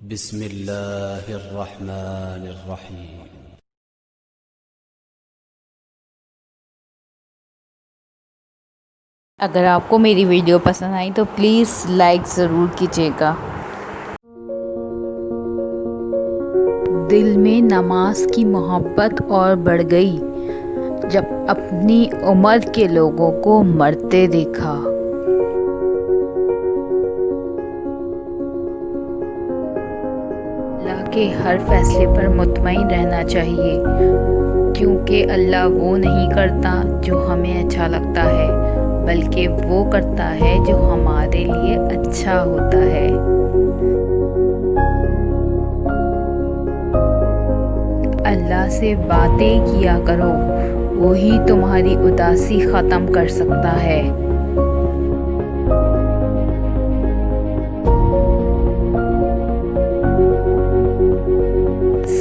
बिस्मिल्लाहिर्रहमानिर्रहीम। अगर आपको मेरी वीडियो पसंद आई तो प्लीज़ लाइक ज़रूर कीजिएगा। दिल में नमाज की मोहब्बत और बढ़ गई जब अपनी उम्र के लोगों को मरते देखा। अल्लाह के हर फैसले पर मुतमईन रहना चाहिए, क्योंकि अल्लाह वो नहीं करता जो हमें अच्छा लगता है, बल्कि वो करता है जो हमारे लिए अच्छा होता है। अल्लाह से बातें किया करो, वही तुम्हारी उदासी ख़त्म कर सकता है।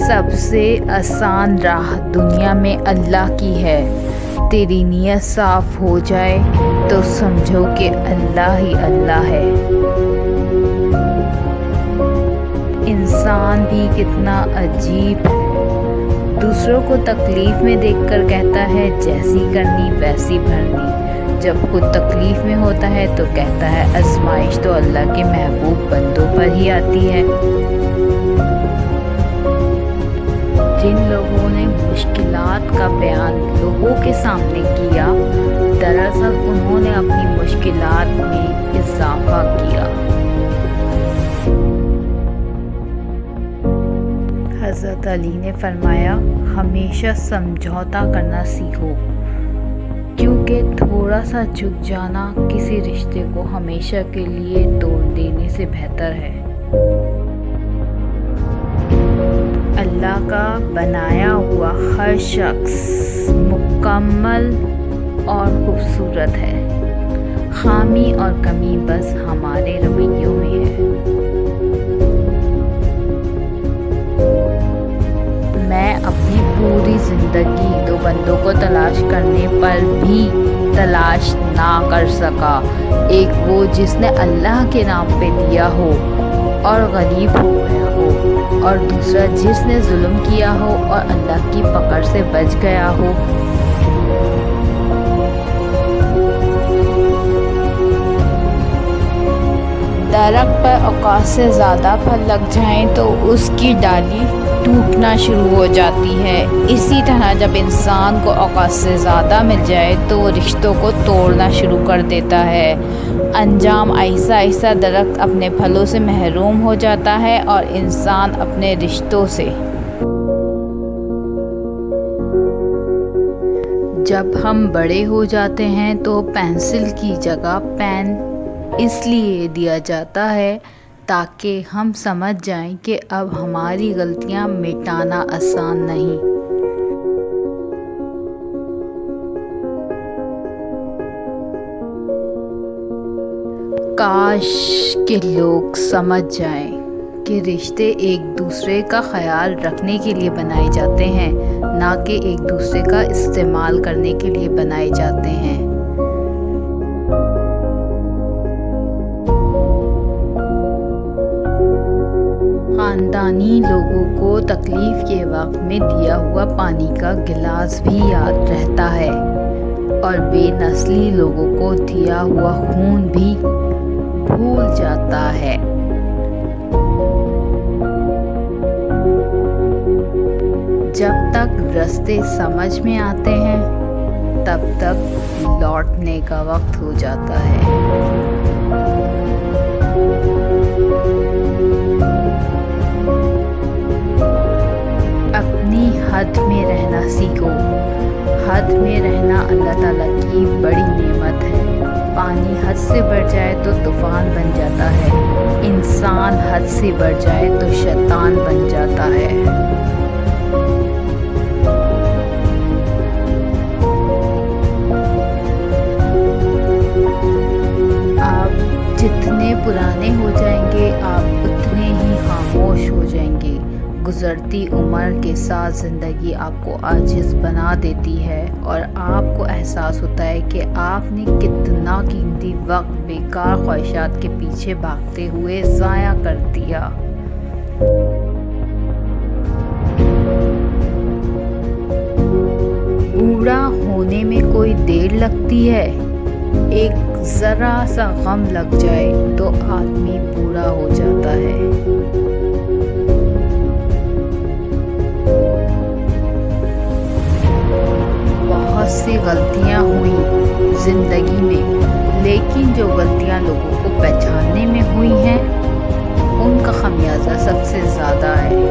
सबसे आसान राह दुनिया में अल्लाह की है। तेरी नीयत साफ हो जाए तो समझो कि अल्लाह ही अल्लाह है। इंसान भी कितना अजीब है, दूसरों को तकलीफ में देखकर कहता है जैसी करनी वैसी भरनी, जब खुद तकलीफ में होता है तो कहता है आजमाइश तो अल्लाह के महबूब बंदों पर ही आती है। जिन लोगों ने मुश्किलात का बयान लोगों के सामने किया, दरअसल उन्होंने अपनी मुश्किलात में इजाफा किया। हज़रत अली ने फरमाया, हमेशा समझौता करना सीखो, क्योंकि थोड़ा सा झुक जाना किसी रिश्ते को हमेशा के लिए तोड़ देने से बेहतर है। अल्लाह का बनाया हुआ हर शख्स मुकम्मल और खूबसूरत है, खामी और कमी बस हमारे रवैयों में है। मैं अपनी पूरी ज़िंदगी दो बंदों को तलाश करने पर भी तलाश ना कर सका। एक वो जिसने अल्लाह के नाम पे दिया हो और गरीब हो गया हो, और दूसरा जिसने जुल्म किया हो और अल्लाह की पकड़ से बच गया हो। दरख्त पर औकात से ज़्यादा फल लग जाएं तो उसकी डाली टूटना शुरू हो जाती है। इसी तरह जब इंसान को औकात से ज़्यादा मिल जाए तो वो रिश्तों को तोड़ना शुरू कर देता है। अंजाम आहिस्ता आहिस्ता दरख्त अपने फलों से महरूम हो जाता है और इंसान अपने रिश्तों से। जब हम बड़े हो जाते हैं तो पेंसिल की जगह पेन इसलिए दिया जाता है ताकि हम समझ जाएं कि अब हमारी गलतियां मिटाना आसान नहीं। काश के लोग समझ जाएं कि रिश्ते एक दूसरे का ख्याल रखने के लिए बनाए जाते हैं, ना कि एक दूसरे का इस्तेमाल करने के लिए बनाए जाते हैं। ख़ानदानी लोगों को तकलीफ़ के वक्त में दिया हुआ पानी का गिलास भी याद रहता है, और बेनस्ली लोगों को दिया हुआ खून भी भूल जाता है। जब तक रास्ते समझ में आते हैं तब तक लौटने का वक्त हो जाता है। अपनी हद में रहना सीखो। हद में रहना अल्लाह ताला की बड़ी नेमत है। पानी हद से बढ़ जाए तो तूफान बन जाता है, इंसान हद से बढ़ जाए तो शैतान बन जाता है। आप जितने पुराने हो जाएंगे आप उतने ही खामोश हो जाएंगे। गुज़रती उम्र के साथ ज़िंदगी आपको आजिज़ बना देती है और आपको एहसास होता है कि आपने कितना कीमती वक्त बेकार ख्वाहिशात के पीछे भागते हुए ज़ाया कर दिया। बूढ़ा होने में कोई देर लगती है। एक जरा सा गम लग जाए तो आदमी बूढ़ा हो जाता है। बहुत सी गलतियां हुई जिंदगी में, लेकिन जो गलतियां लोगों को पहचानने में हुई हैं उनका खमियाजा सबसे ज़्यादा है।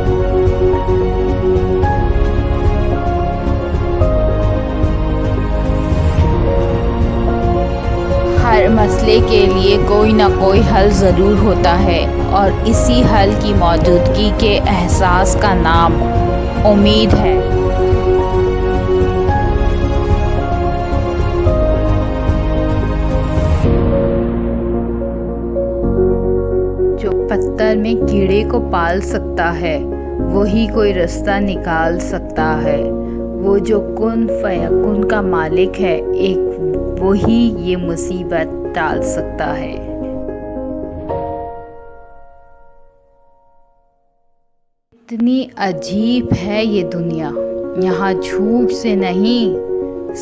हर मसले के लिए कोई ना कोई हल ज़रूर होता है और इसी हल की मौजूदगी के एहसास का नाम उम्मीद है। जो पत्थर में कीड़े को पाल सकता है वही कोई रास्ता निकाल सकता है। वो जो कुन फयकुन का मालिक है, एक वही ये मुसीबत टाल सकता है। इतनी अजीब है ये दुनिया, यहाँ झूठ से नहीं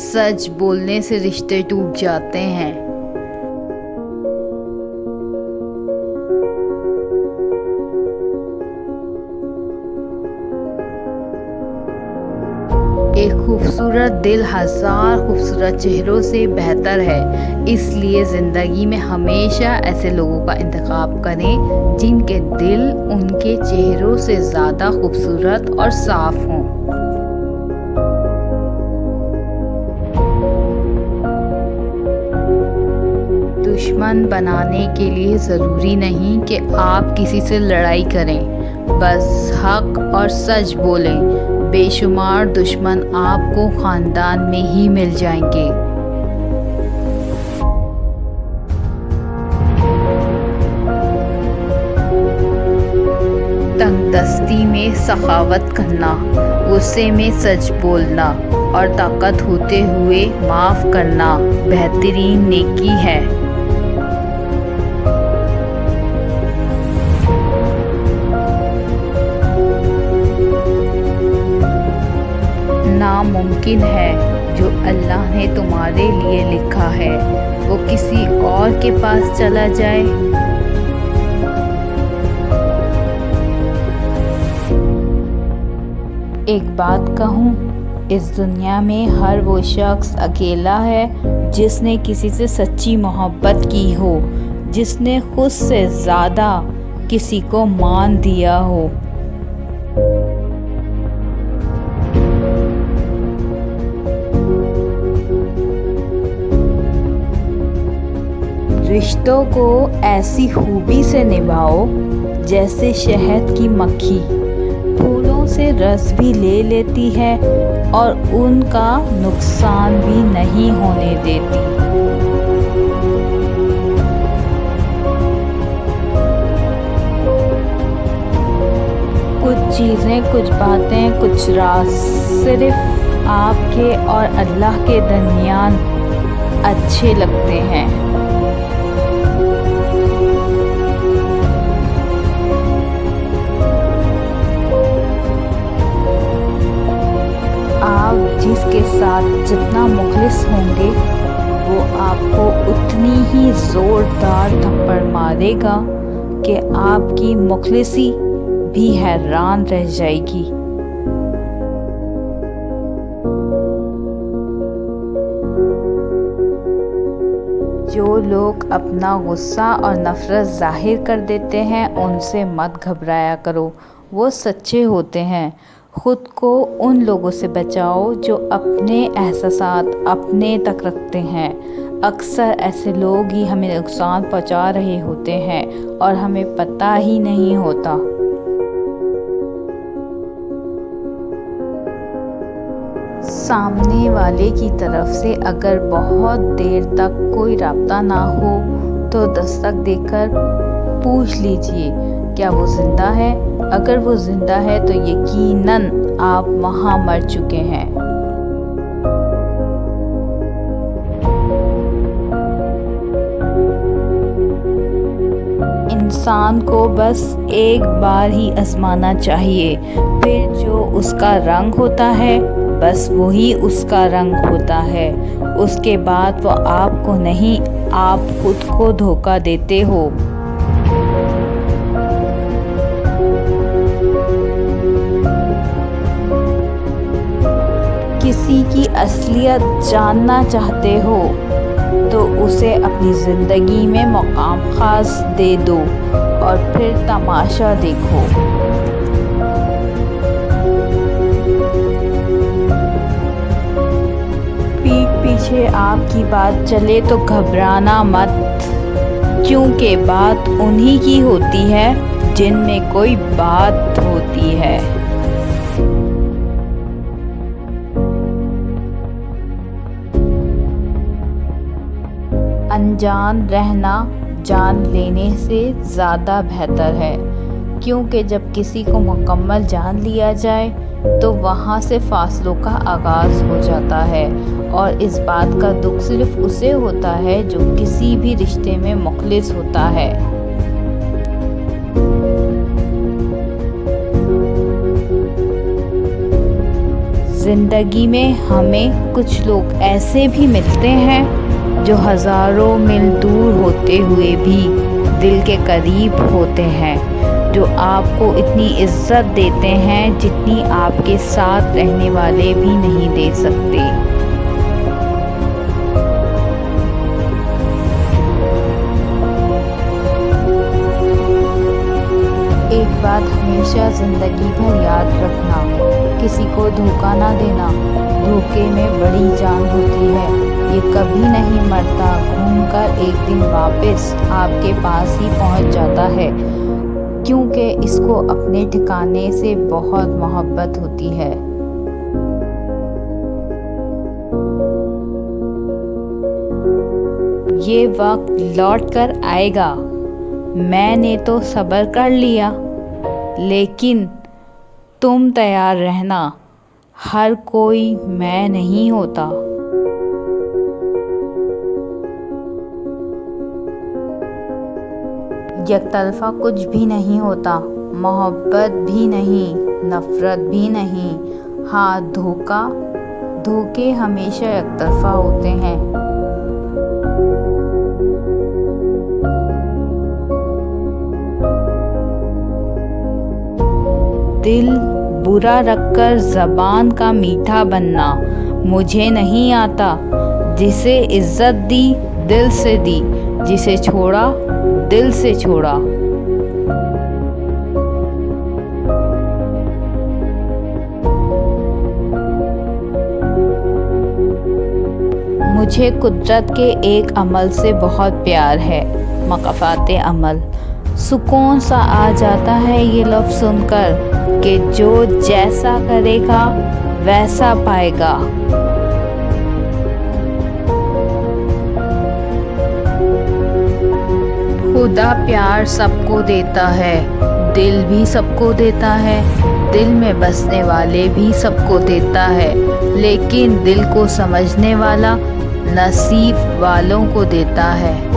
सच बोलने से रिश्ते टूट जाते हैं। एक खूबसूरत दिल हजार खूबसूरत चेहरों से बेहतर है, इसलिए ज़िंदगी में हमेशा ऐसे लोगों का इंतखाब करें जिनके दिल उनके चेहरों से ज़्यादा खूबसूरत और साफ हों। दुश्मन बनाने के लिए ज़रूरी नहीं कि आप किसी से लड़ाई करें, बस हक और सच बोलें। बेशुमार दुश्मन आपको खानदान में ही मिल जाएंगे। तंगदस्ती में सखावत करना, गुस्से में सच बोलना और ताकत होते हुए माफ़ करना बेहतरीन नेकी है। नामुमकिन है जो अल्लाह ने तुम्हारे लिए लिखा है वो किसी और के पास चला जाए। एक बात कहूँ, इस दुनिया में हर वो शख्स अकेला है जिसने किसी से सच्ची मोहब्बत की हो, जिसने खुद से ज़्यादा किसी को मान दिया हो। रिश्तों को ऐसी खूबी से निभाओ जैसे शहद की मक्खी फूलों से रस भी ले लेती है और उनका नुकसान भी नहीं होने देती। कुछ चीज़ें, कुछ बातें, कुछ राज सिर्फ आपके और अल्लाह के दरमियान अच्छे लगते हैं। आप जिसके साथ जितना मुखलिस होंगे वो आपको उतनी ही ज़ोरदार थप्पड़ मारेगा कि आपकी मुखलिसी भी हैरान रह जाएगी। जो लोग अपना गुस्सा और नफ़रत ज़ाहिर कर देते हैं उनसे मत घबराया करो, वो सच्चे होते हैं। ख़ुद को उन लोगों से बचाओ जो अपने एहसासात अपने तक रखते हैं। अक्सर ऐसे लोग ही हमें नुकसान पहुंचा रहे होते हैं और हमें पता ही नहीं होता। सामने वाले की तरफ से अगर बहुत देर तक कोई राब्ता ना हो तो दस्तक देकर पूछ लीजिए क्या वो ज़िंदा है। अगर वो ज़िंदा है तो यकीनन आप वहाँ मर चुके हैं। इंसान को बस एक बार ही आजमाना चाहिए, फिर जो उसका रंग होता है बस वही उसका रंग होता है। उसके बाद वो आपको नहीं, आप खुद को धोखा देते हो। किसी की असलियत जानना चाहते हो तो उसे अपनी ज़िंदगी में मकाम ख़ास दे दो और फिर तमाशा देखो। पीठ पीछे आपकी बात चले तो घबराना मत, क्योंकि बात उन्हीं की होती है जिनमें कोई बात होती है। अनजान रहना जान लेने से ज़्यादा बेहतर है, क्योंकि जब किसी को मुकम्मल जान लिया जाए तो वहाँ से फासलों का आगाज़ हो जाता है, और इस बात का दुख सिर्फ उसे होता है जो किसी भी रिश्ते में मुखलिस होता है। ज़िंदगी में हमें कुछ लोग ऐसे भी मिलते हैं जो हज़ारों मील दूर होते हुए भी दिल के करीब होते हैं, जो आपको इतनी इज्जत देते हैं जितनी आपके साथ रहने वाले भी नहीं दे सकते। एक बात हमेशा ज़िंदगी भर याद रखना, किसी को धोखा ना देना। धोखे में बड़ी जान होती है, ये कभी नहीं मरता, घूमकर एक दिन वापस आपके पास ही पहुंच जाता है, क्योंकि इसको अपने ठिकाने से बहुत मोहब्बत होती है। ये वक्त लौट कर आएगा। मैंने तो सब्र कर लिया, लेकिन तुम तैयार रहना, हर कोई मैं नहीं होता। यकतरफा कुछ भी नहीं होता, मोहब्बत भी नहीं, नफ़रत भी नहीं। हाँ, धोखे हमेशा यकतरफा होते हैं। दिल बुरा रखकर ज़बान का मीठा बनना मुझे नहीं आता। जिसे इज्जत दी दिल से दी, जिसे छोड़ा दिल से छोड़ा। मुझे कुदरत के एक अमल से बहुत प्यार है, मकाफ़ाते अमल। सुकून सा आ जाता है ये लफ्ज़ सुनकर कि जो जैसा करेगा वैसा पाएगा। खुदा प्यार सबको देता है, दिल भी सबको देता है, दिल में बसने वाले भी सबको देता है, लेकिन दिल को समझने वाला नसीब वालों को देता है।